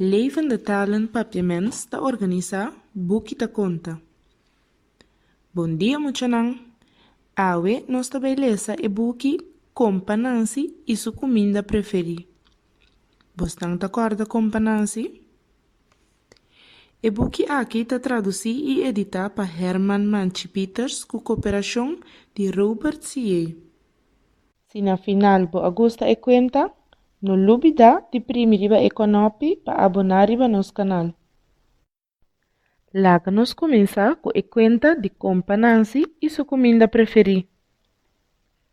Leven de talen papiaments ta organiza buki ta conta. Bom dia, muchanang. Awe nós ta beleza e buki compa Nancy e sua comida preferida. Bostang ta corda compa Nancy? E buki aqui ta traduzir e editar para Herman Manchi Peters com cooperação de Robert C.A. Se na final bo agosta e conta, não olvida de primeiro e conopi para abonar a nosso canal. Lá nos começa com a conta de compa Nancy e sua comida preferida.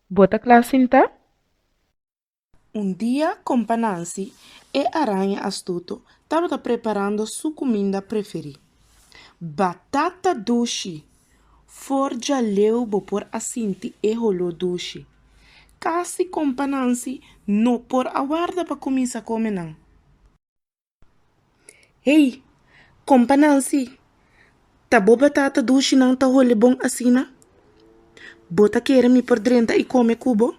Bota classe então? Dia, compa Nancy e aranha astuto estava preparando sua comida preferida. Batata doce. Forja leu por assinti e rolo doce. Casi compa Nancy não por aguarda para começar a comer não. Ei, compa Nancy, tá boa batata doce não tá rolo bom assim, né? Bota querer me por dentro e come cubo?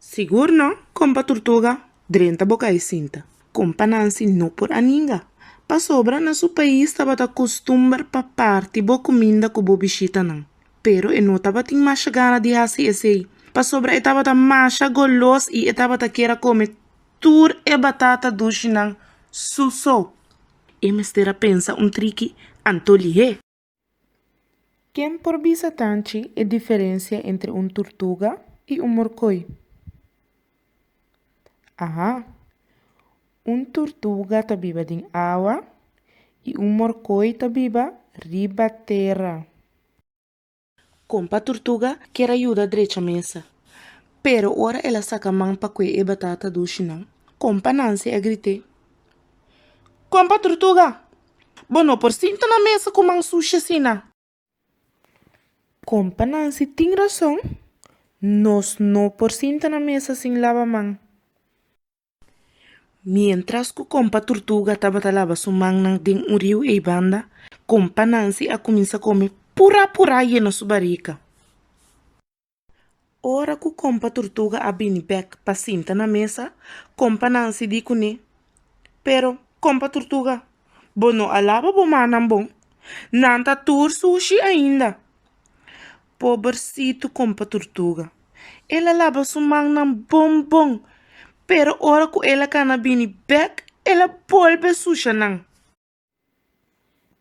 Seguro não, compa tortuga, drenta boca e cinta. Compa Nancy não por aninga. Pa sobra na seu país estava a costumar pa parte bo comida com bo bichita não. Pero não estava tem mais gana de fazer esse. Pa sobra estava a mais golos e estava a querer comer tur e batata doce não. Suso. E me estera pensa trique antolihe. Quem por bisa tanti a diferença entre tortuga e morcoi? Aha. Tortuga tá viva em água e morcoi tá viva riba terra. Compa tortuga quer ajuda direita à mesa. Pero ora ela saca mão pa que e batata doce não. Compa Nancy a grite. Compa tortuga! Bono por cinta na mesa com mão suja sina. Compa Nancy tem razão. Nós não por cinta na mesa sem lava mão. Mientras que compa tortuga estava a lavar sua mão nang ding uriu e banda, compa Nancy a começa a comer pura e na sua barriga. Ora que compa tortuga a bini back pa cinta na mesa, compa Nancy dico ne. Pero, compa tortuga, bono alaba bo manam bom. Nanta tur sushi ainda. Pobrecito compa tortuga. Ela lava sua mão nang bom. Pero ora que ela cana bini back, ela volve suja nang.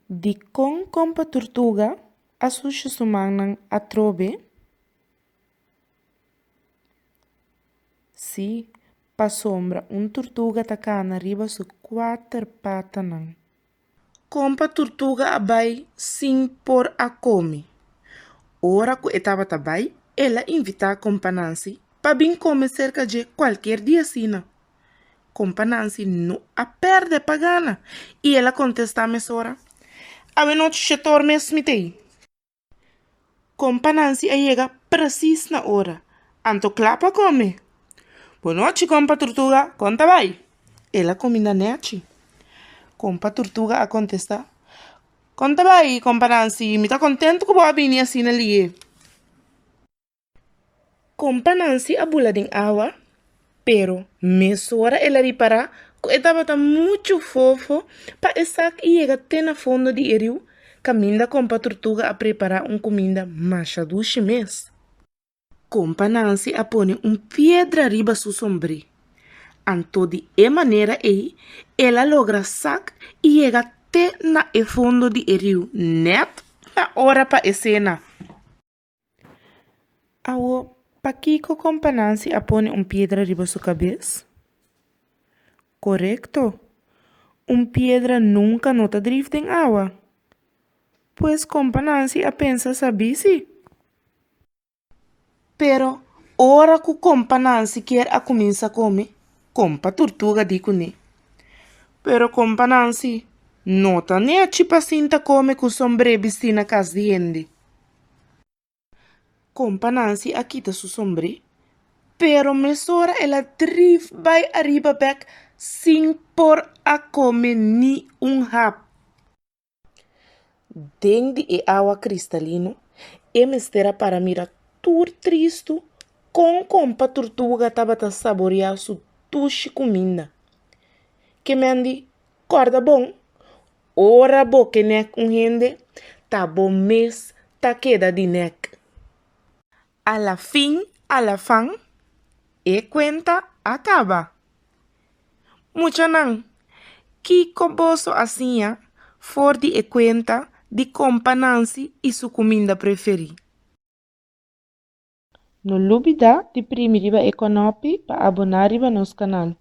Di con compa tortuga, a suja sua mão nang a trobe. Si, pa sombra, tortuga ta cana riba su 4 patas nang. Compa tortuga abai sim por a come. Ora que estava tabai, ela invita a compa Nancy pa bin come cerca de qualquer dia sina. Compa Nancy não a perde pagana e ela contesta a mesora. Ave noite chetor mesmitei. Compa Nancy a chega precis na hora. Anto clapa come. Boa noite, compa tortuga. Conta vai. Ela comida nete. Compa tortuga a contesta. Conta vai, compa Nancy. Me tá contente que boa vinha assim ali. Compa Nancy a bula de água. Pero, mesora ela repara que estava muito fofo para essa que chega até na fundo de rio. Caminha compa tortuga a preparar comida macha doce mesmo. Compa Nancy a põe pedra riba su sombre. Anto de maneira aí, ela logra sac e chega até na fundo de rio, net na hora para a cena. Awo, pa Kiko compa Nancy a põe pedra riba su cabeça? Correto. Pedra nunca nota drift em água. Pois compa Nancy a pensa sabe se. Pero, ora que compa Nancy quer a começar a comer, compa tortuga dico ne. Pero compa Nancy, nota nem a chipa cinta come com sombre na casa de gente. Compa Nancy a quita su sombre, pero mesora ela drift vai arriba back sem por a comer ni rap. Dentro de água cristalino, e mestera para mirar tur tristo com compa tortuga estava a saborear su tushi comida. que mendi corda bom. Ora bo que nek gente, tá bom mês, tá queda de nek. A la fin, a la fan, e cuenta acaba. Mucho nan, que composto assim, for de e cuenta de compa Nancy e sua comida preferida. No olvida de primeiro e conopi para abonar no nosso canal.